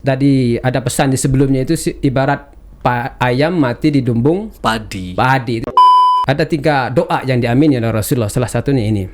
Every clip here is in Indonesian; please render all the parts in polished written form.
tadi ada pesan di sebelumnya itu ibarat ayam mati di dumbung Padi. Ada 3 doa yang diamin oleh Rasulullah, salah satunya ini.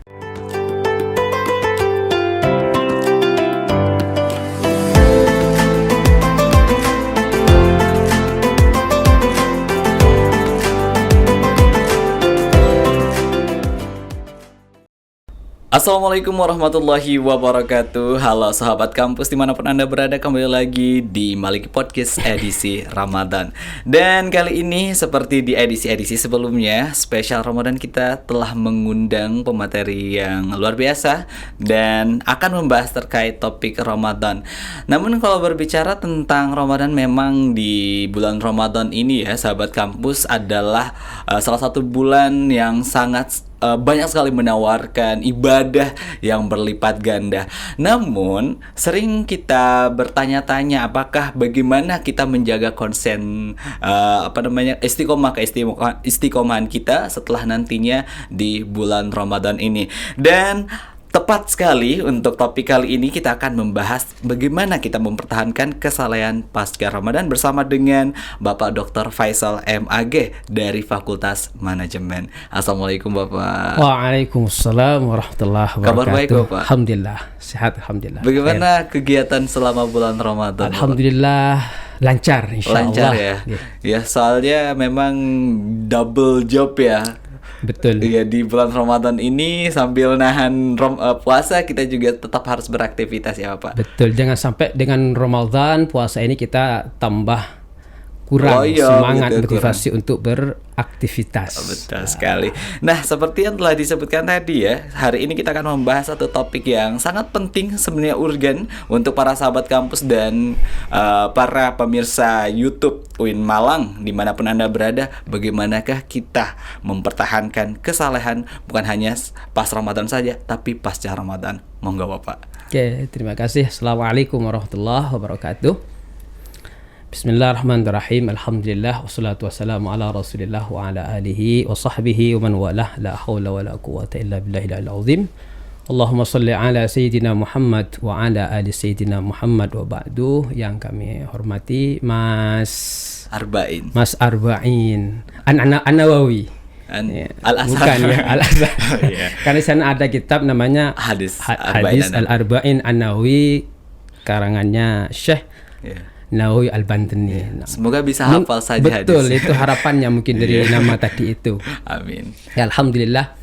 Assalamualaikum warahmatullahi wabarakatuh. Halo sahabat kampus dimanapun Anda berada, kembali lagi di Maliki Podcast edisi Ramadan. Dan kali ini seperti di edisi-edisi sebelumnya, spesial Ramadan kita telah mengundang pemateri yang luar biasa dan akan membahas terkait topik Ramadan. Namun kalau berbicara tentang Ramadan, memang di bulan Ramadan ini ya sahabat kampus adalah salah satu bulan yang sangat banyak sekali menawarkan ibadah yang berlipat ganda. Namun sering kita bertanya-tanya apakah bagaimana kita menjaga konsen istiqomahan kita setelah nantinya di bulan Ramadan ini. Dan tepat sekali untuk topik kali ini kita akan membahas bagaimana kita mempertahankan kesalehan pasca Ramadan bersama dengan Bapak Dr. Faisal MAG dari Fakultas Manajemen. Assalamualaikum Bapak. Waalaikumsalam warahmatullahi wabarakatuh. Kabar baik Bapak? Alhamdulillah, sehat alhamdulillah. Bagaimana kegiatan selama bulan Ramadan? Alhamdulillah lancar insyaallah. Lancar ya. Ya, soalnya memang double job ya. Betul. Iya, di bulan Ramadan ini sambil nahan puasa kita juga tetap harus beraktivitas ya Pak. Betul, jangan sampai dengan Ramadan puasa ini kita tambah kurang semangat motivasi untuk beraktivitas. Betul sekali. Nah, seperti yang telah disebutkan tadi ya, hari ini kita akan membahas satu topik yang sangat penting, sebenarnya urgen untuk para sahabat kampus dan para pemirsa YouTube UIN Malang dimanapun Anda berada. Bagaimanakah kita mempertahankan kesalehan bukan hanya pas Ramadan saja, tapi pasca Ramadan. Monggo Bapak. Oke, terima kasih. Assalamualaikum warahmatullahi wabarakatuh. Bismillahirrahmanirrahim. Alhamdulillah wassalatu wassalamu ala Rasulillah wa ala alihi wa sahbihi wa man walah. La haula wa la quwwata illa billahil azim. Allahumma salli ala sayyidina Muhammad wa ala ali sayyidina Muhammad wa ba'du. Yang kami hormati Mas Arba'in An-Nawawi. Al-Azhar. Bukan ya, Al-Azhar. Karena di sana ada kitab namanya Hadis Al-Arba'in An-Nawawi, karangannya Syekh Nawawi Al-Bantani. Semoga bisa hafal saja hadis. Betul, itu harapannya mungkin dari nama tadi itu. Amin. Ya, alhamdulillah.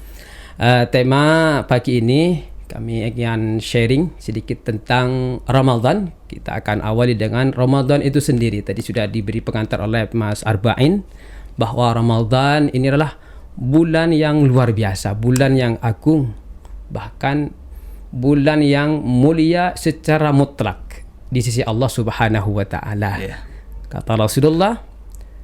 Tema pagi ini kami akan sharing sedikit tentang Ramadan. Kita akan awali dengan Ramadan itu sendiri. Tadi sudah diberi pengantar oleh Mas Arba'in bahwa Ramadan ini adalah bulan yang luar biasa, bulan yang agung, bahkan bulan yang mulia secara mutlak di sisi Allah Subhanahu wa taala. Kata Rasulullah,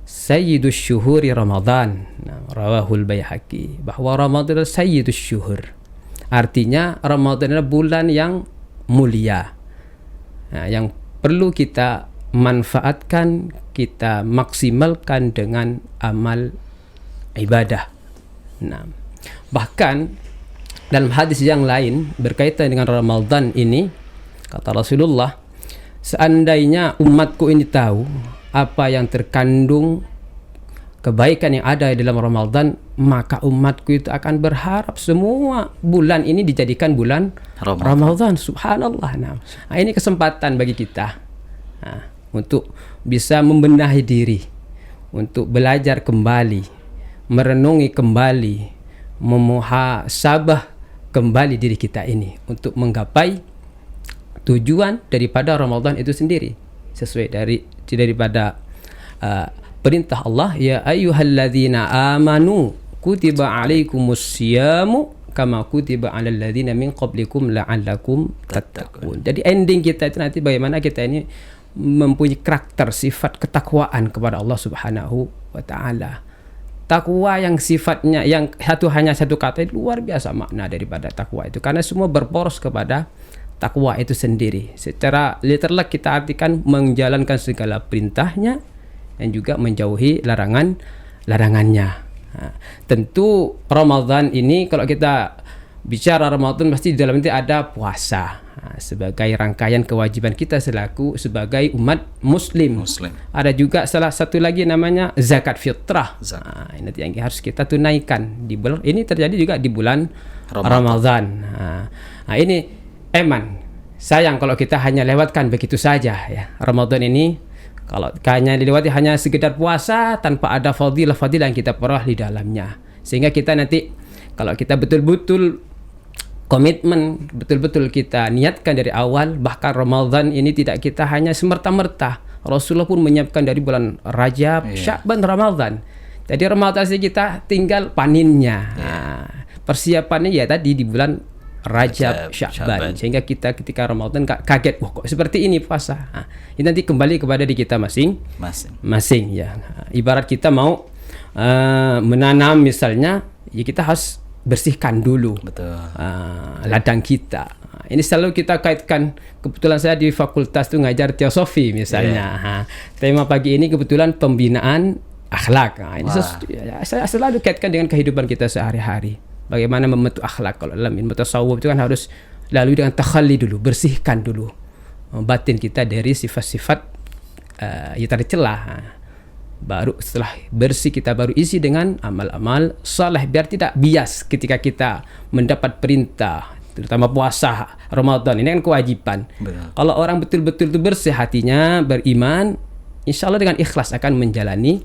Sayyidus syuhuri Ramadan. Rawahul Baihaqi, bahwa Ramadan adalah Sayyidus syuhur. Artinya Ramadan adalah bulan yang mulia. Yang perlu kita manfaatkan, kita maksimalkan dengan amal ibadah. Bahkan dalam hadis yang lain berkaitan dengan Ramadan ini, kata Rasulullah, seandainya umatku ini tahu apa yang terkandung kebaikan yang ada di dalam Ramadan, maka umatku itu akan berharap semua bulan ini dijadikan bulan Ramadan. Subhanallah. Nah, ini kesempatan bagi kita untuk bisa membenahi diri, untuk belajar kembali, merenungi kembali, memuhasabah kembali diri kita ini untuk menggapai tujuan daripada Ramadan itu sendiri, sesuai daripada perintah Allah, ya ayyuhalladzina amanu kutiba alaikumus siyamu kama kutiba alal ladzina min qablikum la'allakum tattaqun. Jadi ending kita itu nanti bagaimana kita ini mempunyai karakter sifat ketakwaan kepada Allah Subhanahu wa taala. Takwa yang sifatnya yang hanya satu kata, itu luar biasa makna daripada takwa itu, karena semua berporos kepada takwa itu sendiri. Secara literal kita artikan menjalankan segala perintahnya dan juga menjauhi larangannya. Tentu Ramadan ini, kalau kita bicara Ramadan pasti di dalam itu ada puasa. sebagai rangkaian kewajiban kita sebagai umat muslim. Ada juga salah satu lagi namanya zakat fitrah. Ini yang harus kita tunaikan di bulan ini, terjadi juga di bulan Ramadan. Ini eman. Sayang kalau kita hanya lewatkan begitu saja ya. Ramadan ini kalau hanya dilewati hanya sekedar puasa tanpa ada fadilah-fadilah yang kita peroleh di dalamnya. Sehingga kita nanti kalau kita betul-betul komitmen, betul-betul kita niatkan dari awal, bahkan Ramadan ini tidak kita hanya semerta-merta. Rasulullah pun menyiapkan dari bulan Rajab, Sya'ban, Ramadan. Jadi Ramadan saja kita tinggal paninnya. Persiapannya ya tadi di bulan Rajab, Sya'ban. Sehingga kita ketika Ramadan kaget, wah kok seperti ini puasa. Ini nanti kembali kepada diri kita masing-masing ya. Ibarat kita mau menanam misalnya, ya kita harus bersihkan dulu ladang kita. Ini selalu kita kaitkan, kebetulan saya di fakultas itu ngajar teosofi misalnya. Tema pagi ini kebetulan pembinaan akhlak. Ini saya selalu kaitkan dengan kehidupan kita sehari-hari. Bagaimana membentuk akhlak. Kalau dalam ilmu tasawuf itu kan harus lalui dengan takhalli dulu, bersihkan dulu batin kita dari sifat-sifat yang tercela. Baru setelah bersih kita baru isi dengan amal-amal saleh, biar tidak bias ketika kita mendapat perintah, terutama puasa Ramadan ini kan kewajiban. Kalau orang betul-betul itu bersih hatinya, beriman, insya Allah dengan ikhlas akan menjalani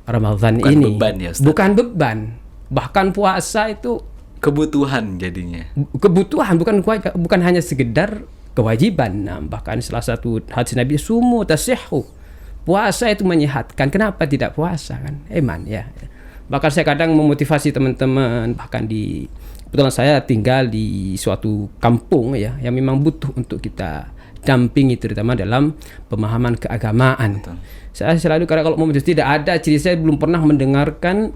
Ramadan ini. Bukan beban. Bahkan puasa itu kebutuhan jadinya. Kebutuhan, bukan hanya sekedar kewajiban. Bahkan salah satu hadis Nabi, sumu tasihhu. Puasa itu menyehatkan. Kenapa tidak puasa kan? Eman ya. Bahkan saya kadang memotivasi teman-teman, bahkan kebetulan saya tinggal di suatu kampung ya, yang memang butuh untuk kita dampingi terutama dalam pemahaman keagamaan. Saya selalu kalau tidak ada cerita, saya belum pernah mendengarkan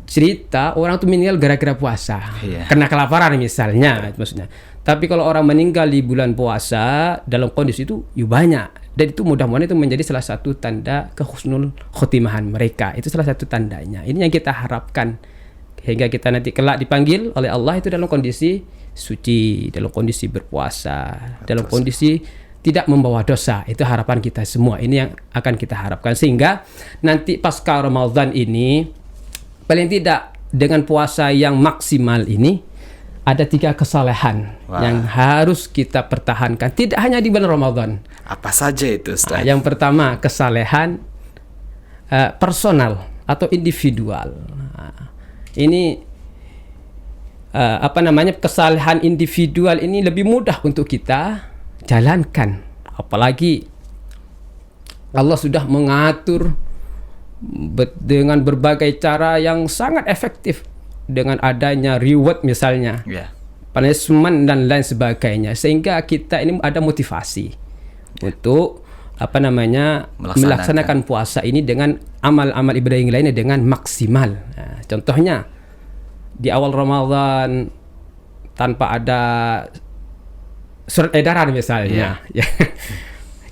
cerita orang tuh meninggal gara-gara puasa. Karena kelaparan misalnya maksudnya. Tapi kalau orang meninggal di bulan puasa dalam kondisi itu banyak. Dan itu mudah-mudahan itu menjadi salah satu tanda kehusnul khotimahan mereka. Itu salah satu tandanya. Ini yang kita harapkan. Hingga kita nanti kelak dipanggil oleh Allah itu dalam kondisi suci, dalam kondisi berpuasa, dalam kondisi tidak membawa dosa. Itu harapan kita semua. Ini yang akan kita harapkan. Sehingga nanti pasca Ramadan ini, paling tidak dengan puasa yang maksimal ini, ada 3 kesalehan yang harus kita pertahankan. Tidak hanya di bulan Ramadan. Apa saja itu, Ustaz? Yang pertama, kesalehan personal atau individual. Ini kesalehan individual ini lebih mudah untuk kita jalankan. Apalagi Allah sudah mengatur dengan berbagai cara yang sangat efektif, dengan adanya reward misalnya, punishment dan lain sebagainya, sehingga kita ini ada motivasi untuk melaksanakan puasa ini dengan amal-amal ibadah yang lainnya dengan maksimal. Contohnya di awal Ramadan tanpa ada surat edaran misalnya,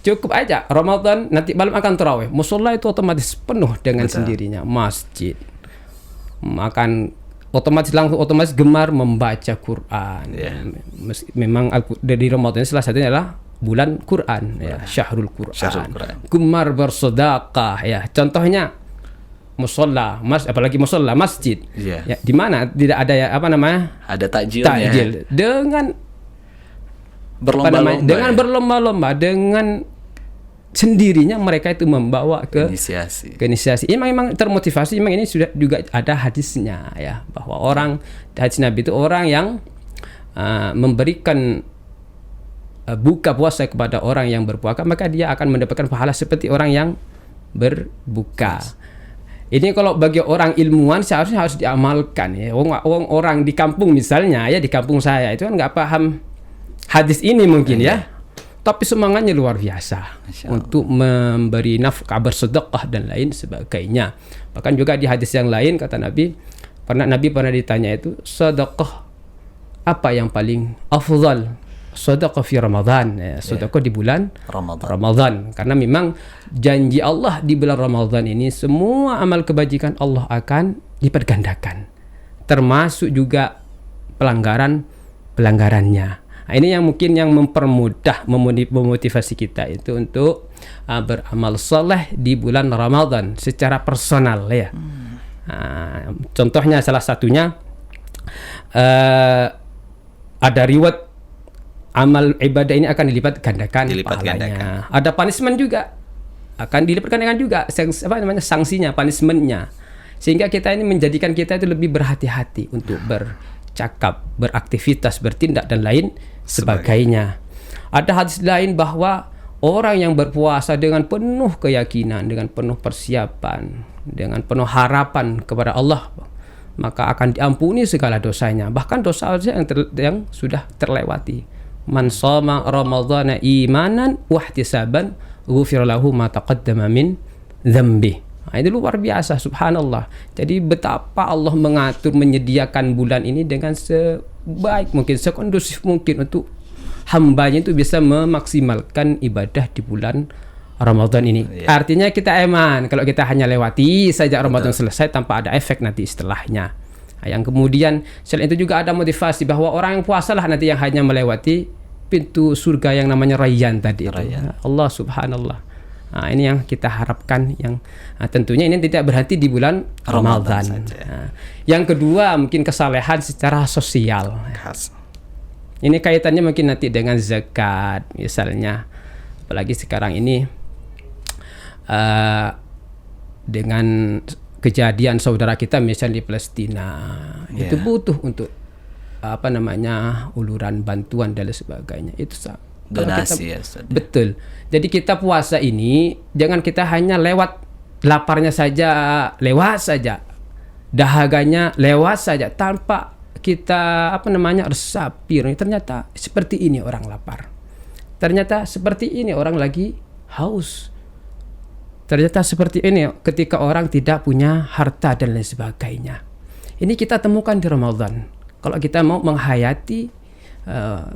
cukup aja Ramadan nanti malam akan tarawih, musola itu otomatis penuh dengan sendirinya, masjid akan otomatis gemar membaca Quran. Memang dari Ramadan salah satunya adalah bulan Quran, Syahrul Quran. Gemar bersedekah ya. Contohnya musola, apalagi musola masjid. Ya, di mana tidak ada ada takjil dengan berlomba-lomba dengan sendirinya mereka itu membawa ke inisiasi. Ini memang termotivasi. Memang ini sudah juga ada hadisnya ya, bahwa hadis Nabi itu orang yang memberikan buka puasa kepada orang yang berpuasa, maka dia akan mendapatkan pahala seperti orang yang berbuka. Ini kalau bagi orang ilmuwan seharusnya harus diamalkan ya. Orang di kampung misalnya ya, di kampung saya itu kan nggak paham hadis ini mungkin ya. Tapi semangatnya luar biasa untuk memberi nafkah, bersedekah dan lain sebagainya. Bahkan juga di hadis yang lain kata Nabi pernah ditanya itu, sedekah apa yang paling afdal? Sedekah fi Ramadan, sedekah di bulan Ramadan. Karena memang janji Allah di bulan Ramadan ini semua amal kebajikan Allah akan lipat gandakan. Termasuk juga pelanggarannya. Nah, ini yang mungkin yang mempermudah memotivasi kita itu untuk beramal soleh di bulan Ramadan secara personal ya. Contohnya salah satunya ada reward amal ibadah ini akan dilipat gandakan pahalanya. Ada punishment juga akan dilipat gandakan juga sanksinya, punishmentnya. Sehingga kita ini menjadikan kita itu lebih berhati-hati untuk bercakap, beraktivitas, bertindak dan lain sebagainya. Ada hadis lain bahwa orang yang berpuasa dengan penuh keyakinan, dengan penuh persiapan, dengan penuh harapan kepada Allah, maka akan diampuni segala dosanya, bahkan dosa yang sudah terlewati. Man shoma ramadhana imanan wahtisaban ghufira lahu ma taqaddama min dzambi. Nah, itu luar biasa, subhanallah. Jadi betapa Allah mengatur, menyediakan bulan ini dengan sebaik mungkin, sekondusif mungkin untuk hambanya itu bisa memaksimalkan ibadah di bulan Ramadan ini. Artinya kita eman kalau kita hanya lewati saja Ramadan selesai tanpa ada efek nanti setelahnya. Nah, yang kemudian selain itu juga ada motivasi bahwa orang yang puasalah nanti yang hanya melewati pintu surga yang namanya Rayyan tadi. Allah subhanallah. Nah, ini yang kita harapkan, yang tentunya ini tidak berhenti di bulan Ramadan. Yang kedua mungkin kesalehan secara sosial. Ini kaitannya mungkin nanti dengan zakat misalnya, apalagi sekarang ini dengan kejadian saudara kita misalnya di Palestina, itu butuh untuk uluran bantuan dan sebagainya. Itu donasi kita, betul. Jadi kita puasa ini jangan kita hanya lewat laparnya saja, lewat saja, dahaganya lewat saja tanpa kita resapi. Ternyata seperti ini orang lapar. Ternyata seperti ini orang lagi haus. Ternyata seperti ini ketika orang tidak punya harta dan lain sebagainya. Ini kita temukan di Ramadan. Kalau kita mau menghayati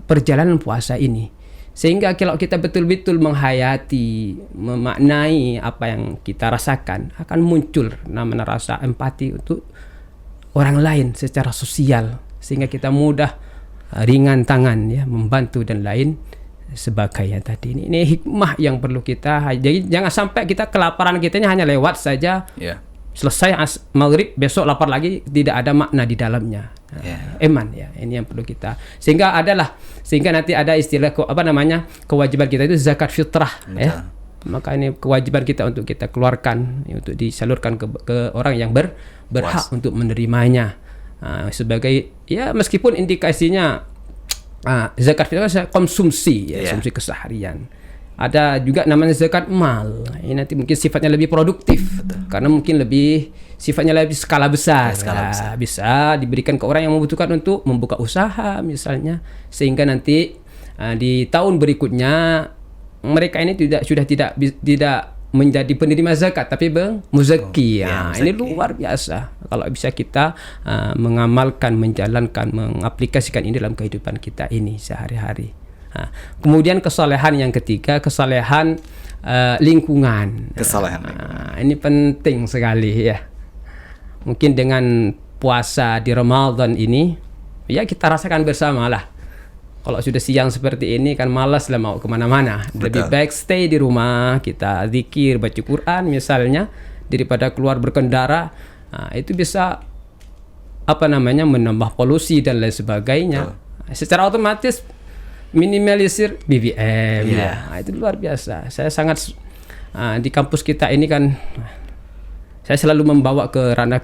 perjalanan puasa ini. Sehingga kalau kita betul-betul menghayati, memaknai apa yang kita rasakan, akan muncul namanya rasa empati untuk orang lain secara sosial, sehingga kita mudah ringan tangan ya membantu dan lain sebagainya tadi. Ini hikmah yang perlu kita. Jadi jangan sampai kita kelaparan kita ini hanya lewat saja. Selesai maghrib besok lapar lagi, tidak ada makna di dalamnya. Eman ya, ini yang perlu kita. Sehingga nanti ada istilah kewajiban kita itu zakat fitrah ya. Maka ini kewajiban kita untuk kita keluarkan, untuk disalurkan ke orang yang berhak untuk menerimanya. Sebagai ya meskipun indikasinya zakat fitrah konsumsi ya, konsumsi keseharian. Ada juga namanya zakat mal. Ini nanti mungkin sifatnya lebih produktif. Karena mungkin sifatnya lebih skala besar. Bisa diberikan ke orang yang membutuhkan untuk membuka usaha misalnya, sehingga nanti di tahun berikutnya mereka ini sudah tidak menjadi penerima zakat tapi muzaki. Ini luar biasa kalau bisa kita mengamalkan, menjalankan, mengaplikasikan ini dalam kehidupan kita ini sehari-hari. Kemudian kesalehan yang ketiga, kesalehan lingkungan. Ini penting sekali ya. Mungkin dengan puasa di Ramadan ini ya kita rasakan bersama lah. Kalau sudah siang seperti ini kan malas lah mau kemana-mana. Lebih baik stay di rumah, kita zikir, baca Quran misalnya, daripada keluar berkendara. Itu bisa menambah polusi dan lain sebagainya. Secara otomatis minimalisir BBM. Itu luar biasa. Saya sangat di kampus kita ini kan saya selalu membawa ke ranah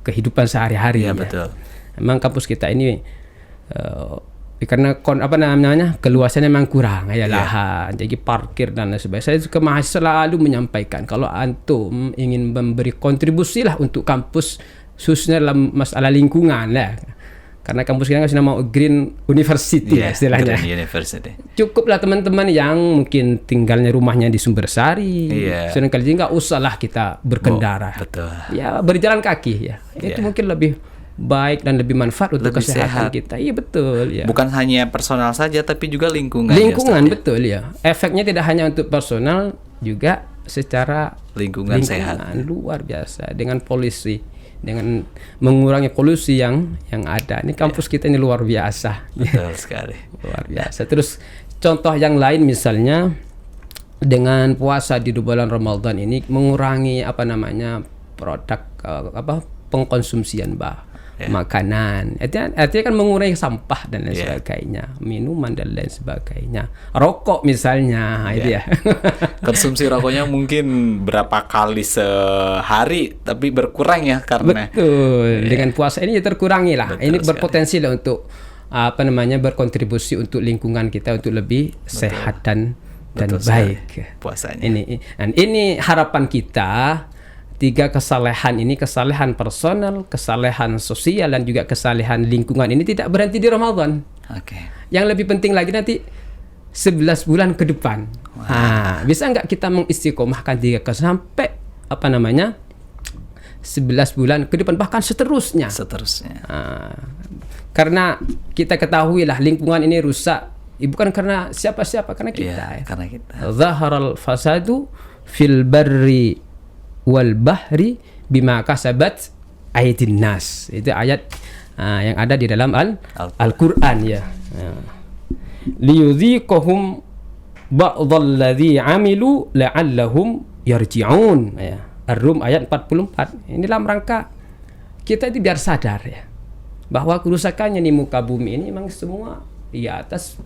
kehidupan sehari-hari. Betul. Memang kampus kita ini karena keluasannya memang kurang lahan, jadi parkir dan lain sebagainya. Saya juga selalu menyampaikan kalau antum ingin memberi kontribusi lah untuk kampus khususnya dalam masalah lingkungan lah. Karena kampus kita kan mau green university istilahnya. Green university. Cukuplah teman-teman yang mungkin tinggalnya rumahnya di Sumbersari. Sedangkali nggak usahlah kita berkendara. Ya berjalan kaki ya. Itu mungkin lebih baik dan lebih manfaat untuk kesehatan kita. Iya betul ya. Bukan hanya personal saja tapi juga lingkungan. Lingkungan betul ya. Efeknya tidak hanya untuk personal, juga secara lingkungan sehat. Luar biasa dengan polisi dengan mengurangi polusi yang ada. Ini kampus kita ini luar biasa. Betul sekali. Luar biasa. Terus contoh yang lain misalnya dengan puasa di bulan Ramadan ini mengurangi produk pengkonsumsian makanan. Artinya kan mengurangi sampah dan lain sebagainya, minuman dan lain sebagainya. Rokok misalnya, itu ya. Konsumsi rokoknya mungkin berapa kali sehari, tapi berkurang ya karena. Betul. Dengan puasa ini ya terkurangi lah. Betul ini sekali. berpotensi lah untuk berkontribusi untuk lingkungan kita untuk lebih sehat dan baik. Puasanya. Ini harapan kita. 3 kesalehan ini, kesalehan personal, kesalehan sosial, dan juga kesalehan lingkungan ini tidak berhenti di Ramadan. Yang lebih penting lagi nanti 11 bulan ke depan. Bisa nggak kita mengistiqomahkan 3 sampai 11 bulan ke depan, bahkan seterusnya. Karena kita ketahui lah lingkungan ini rusak, bukan karena siapa-siapa, karena kita. Karena kita. Zaharal fasadu fil barri wal bahri bima kasabat aydin nas. Itu ayat yang ada di dalam Al-Qur'an ya. Liyudhiqahum ba'dhal ladzi 'amilu la'allahum yarji'un ya. Ar-Rum ayat 44. Ini dalam rangka kita itu biar sadar ya bahwa kerusakannya di muka bumi ini memang semua di atas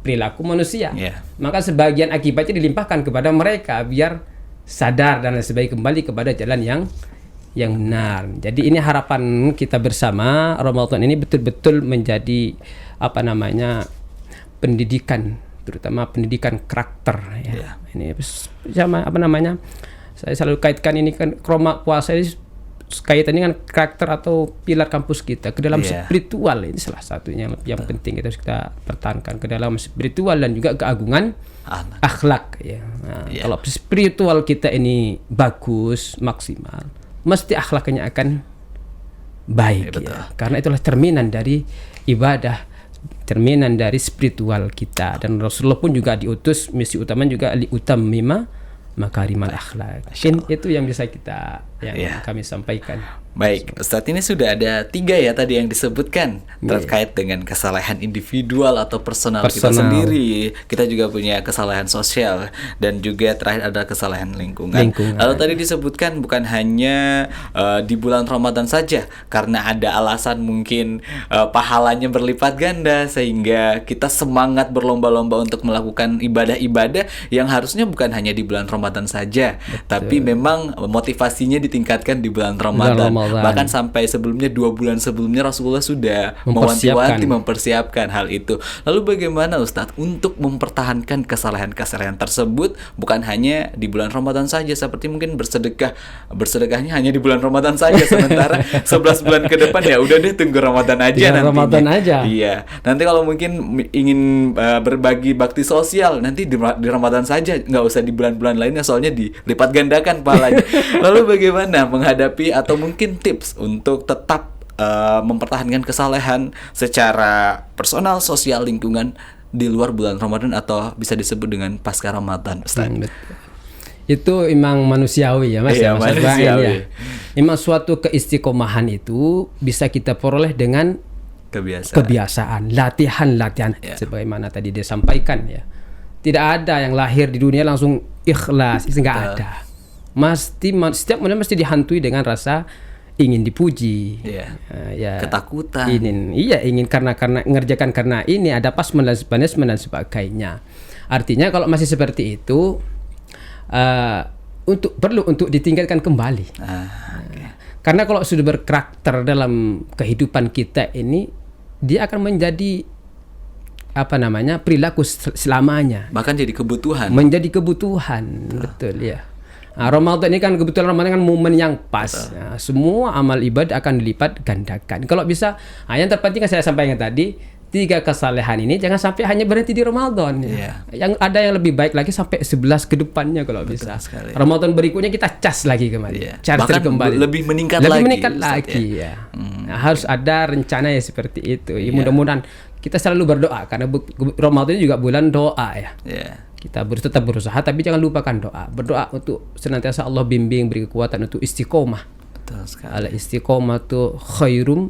perilaku manusia. Maka sebagian akibatnya dilimpahkan kepada mereka biar sadar dan sebagainya, kembali kepada jalan yang benar. Jadi ini harapan kita bersama, Ramadan ini betul-betul menjadi pendidikan, terutama pendidikan karakter ya. Ini sama saya selalu kaitkan ini kan puasa ini kaitannya dengan karakter atau pilar kampus kita ke dalam spiritual. Ini salah satunya yang penting kita harus kita pertahankan, ke dalam spiritual dan juga keagungan akhlak ya. Kalau spiritual kita ini bagus, maksimal, mesti akhlaknya akan baik ya. Karena itulah cerminan dari ibadah, cerminan dari spiritual kita. Dan Rasulullah pun juga diutus, misi utama juga liutammima makarimal akhlak. Itu yang bisa kami sampaikan. Baik, Ustadz, ini sudah ada 3 ya tadi yang disebutkan terkait dengan kesalahan individual atau personal kita sendiri. Kita juga punya kesalahan sosial dan juga terakhir ada kesalahan lingkungan. Lalu tadi disebutkan bukan hanya di bulan Ramadan saja, karena ada alasan mungkin pahalanya berlipat ganda sehingga kita semangat berlomba-lomba untuk melakukan ibadah-ibadah yang harusnya bukan hanya di bulan Ramadan saja. Tapi memang motivasinya ditingkatkan di bulan Ramadan. Bahkan sampai sebelumnya 2 bulan sebelumnya Rasulullah sudah mewanti-wanti mempersiapkan hal itu. Lalu bagaimana Ustadz untuk mempertahankan kesalahan-kesalahan tersebut bukan hanya di bulan Ramadan saja, seperti mungkin bersedekahnya hanya di bulan Ramadan saja, sementara 11 bulan ke depan ya udah deh tunggu Ramadan aja nanti. Ramadan aja. Iya. Nanti kalau mungkin ingin berbagi bakti sosial nanti di Ramadan saja, nggak usah di bulan-bulan lainnya soalnya dilipat gandakan pahalanya. Lalu bagaimana menghadapi atau mungkin tips untuk tetap mempertahankan kesalehan secara personal, sosial, lingkungan di luar bulan Ramadan atau bisa disebut dengan pasca Ramadan, Ustaz? Itu memang manusiawi ya Mas. Iya, manusiawi. Memang suatu keistiqomahan itu bisa kita peroleh dengan kebiasaan, latihan sebagaimana tadi dia sampaikan ya. Tidak ada yang lahir di dunia langsung ikhlas, itu enggak ada. Setiap manusia mesti dihantui dengan rasa ingin dipuji, ketakutan, ingin karena mengerjakan karena ini ada punishment dan sebagainya. Artinya kalau masih seperti itu perlu untuk ditingkatkan kembali. Karena kalau sudah berkarakter dalam kehidupan kita ini, dia akan menjadi perilaku selamanya. Bahkan jadi kebutuhan. Menjadi kebutuhan, betul ya. Ramadan ini kan kebetulan Ramadan kan momen yang pas. Semua amal ibadah akan dilipat gandakan. Kalau bisa, yang terpenting kan saya sampaikan tadi, 3 kesalehan ini jangan sampai hanya berhenti di Ramadan. Yang ada yang lebih baik lagi sampai 11 ke depannya kalau bisa. Sekali. Ramadan berikutnya kita cas lagi kembali. Bahkan kembali. Lebih meningkat lagi. Harus ada rencana ya seperti itu. Mudah-mudahan kita selalu berdoa karena Ramadan juga bulan doa ya. Kita tetap berusaha, tapi jangan lupakan doa. Berdoa untuk senantiasa Allah bimbing, beri kekuatan untuk istiqomah Betul sekali. Al istiqomatu khairum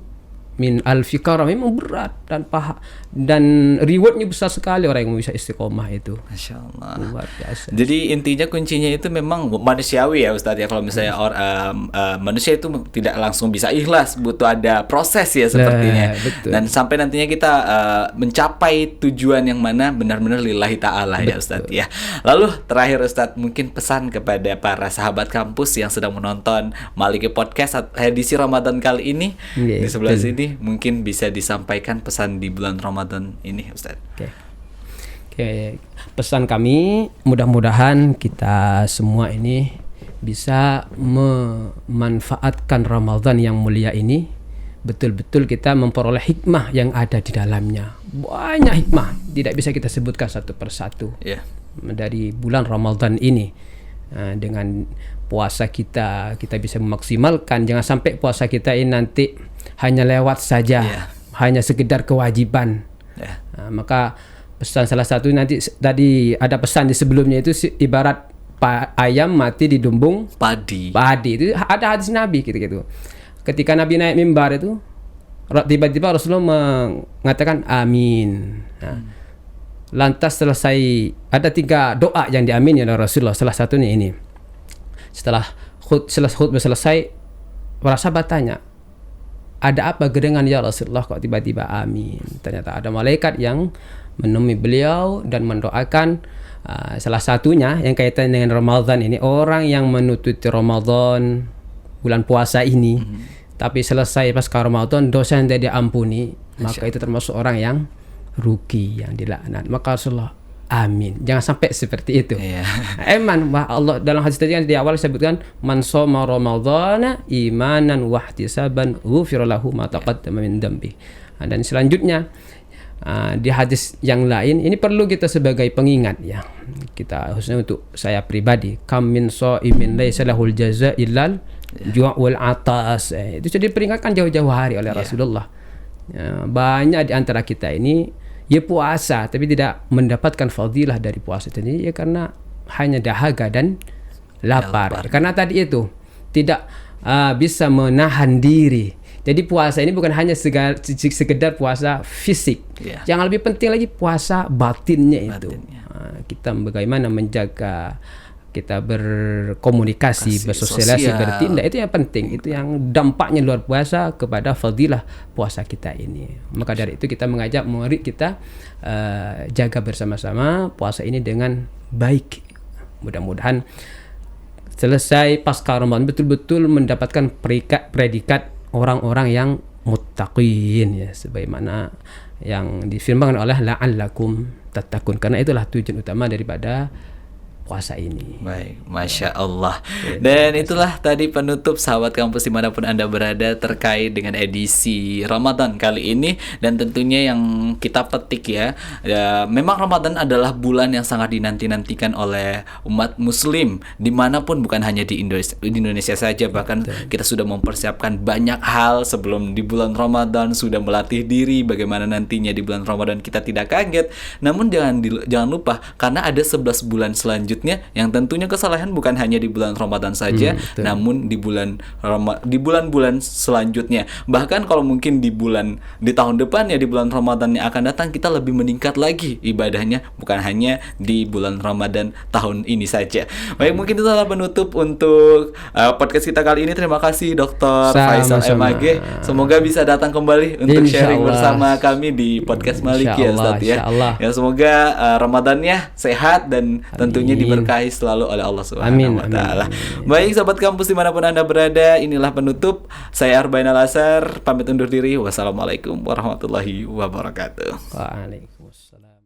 min alfi karam. Memang berat dan rewardnya besar sekali orang yang bisa istiqomah itu. Masya Allah. Luar biasa. Jadi intinya kuncinya itu memang manusiawi ya Ustadz ya. Kalau misalnya manusia itu tidak langsung bisa ikhlas, butuh ada proses ya sepertinya. Betul. Dan sampai nantinya kita mencapai tujuan yang mana benar-benar lillahi ta'ala ya Ustadz ya. Lalu terakhir Ustadz, mungkin pesan kepada para sahabat kampus yang sedang menonton Maliki Podcast edisi Ramadan kali ini. Di sebelah sini mungkin bisa disampaikan pesan di bulan Ramadan ini Ustadz. Oke. Pesan kami, mudah-mudahan kita semua ini bisa memanfaatkan Ramadan yang mulia ini, betul-betul kita memperoleh hikmah yang ada di dalamnya. Banyak hikmah, tidak bisa kita sebutkan satu persatu. Dari bulan Ramadan ini, dengan puasa kita bisa memaksimalkan. Jangan sampai puasa kita ini nanti hanya lewat saja, hanya sekedar kewajiban. Maka pesan salah satu nanti tadi ada pesan di sebelumnya itu ibarat ayam mati di dumbung padi. Itu ada hadis Nabi gitu. Ketika Nabi naik mimbar itu, tiba-tiba Rasulullah mengatakan amin. Lantas selesai, ada 3 doa yang diamin oleh Rasulullah. Salah satunya ini. Setelah khutbah selesai, para sahabat tanya, ada apa gerangan ya Rasulullah kok tiba-tiba amin? Ternyata ada malaikat yang menemui beliau dan mendoakan. Salah satunya yang kaitan dengan Ramadan ini, orang yang menutupi Ramadan bulan puasa ini, tapi selesai pasca Ramadan dosa yang tidak diampuni, maka itu termasuk orang yang rugi, yang dilaknat. Maka Rasulullah amin. Jangan sampai seperti itu. Eman Allah dalam hadis tadi yang di awal disebutkan man shoma ramadhana imanan wa ihtisaban ghufira lahu ma taqaddama min dambi. Dan selanjutnya di hadis yang lain ini perlu kita sebagai pengingat ya. Kita khususnya untuk saya pribadi, kam min shaimin laisa lahul jaza illal ju' wal atas. Itu sudah diperingatkan jauh-jauh hari oleh Rasulullah. Banyak di antara kita ini puasa tapi tidak mendapatkan fadilah dari puasa tadi karena hanya dahaga dan lapar. Karena tadi itu tidak bisa menahan diri. Jadi puasa ini bukan hanya sekedar puasa fisik. Yang lebih penting lagi puasa batinnya itu. Kita bagaimana menjaga kita berkomunikasi, bersosialisasi, bertindak, itu yang penting. Itu yang dampaknya luar biasa kepada fadilah puasa kita ini. Maka dari itu kita mengajak murid kita jaga bersama-sama puasa ini dengan baik. Mudah-mudahan selesai pasca Ramadan betul-betul mendapatkan predikat orang-orang yang muttaqin ya, sebagaimana yang difirmankan oleh la'allakum tattaqun, karena itulah tujuan utama daripada puasa ini. Baik, Masya Allah. Dan itulah tadi penutup sahabat kampus dimanapun Anda berada terkait dengan edisi Ramadan kali ini. Dan tentunya yang kita petik ya, memang Ramadan adalah bulan yang sangat dinanti-nantikan oleh umat muslim dimanapun, bukan hanya di Indonesia saja. Bahkan kita sudah mempersiapkan banyak hal sebelum di bulan Ramadan, sudah melatih diri bagaimana nantinya di bulan Ramadan kita tidak kaget. Namun jangan lupa, karena ada 11 bulan selanjutnya yang tentunya kesalahan bukan hanya di bulan Ramadan saja, namun di bulan-bulan selanjutnya. Bahkan kalau mungkin di tahun depan ya, di bulan Ramadan yang akan datang, kita lebih meningkat lagi ibadahnya, bukan hanya di bulan Ramadan tahun ini saja. Baik, mungkin itu adalah penutup untuk podcast kita kali ini. Terima kasih Dr. Faisal MAG. Semoga bisa datang kembali untuk sharing bersama kami di podcast Maliki ya Ustaz ya. Ya, semoga Ramadannya sehat dan tentunya diberkahi selalu oleh Allah Subhanahu wa taala. Baik sahabat kampus dimanapun Anda berada, inilah penutup. Saya Arbain Al-Asar, pamit undur diri. Wassalamualaikum warahmatullahi wabarakatuh. Waalaikumsalam.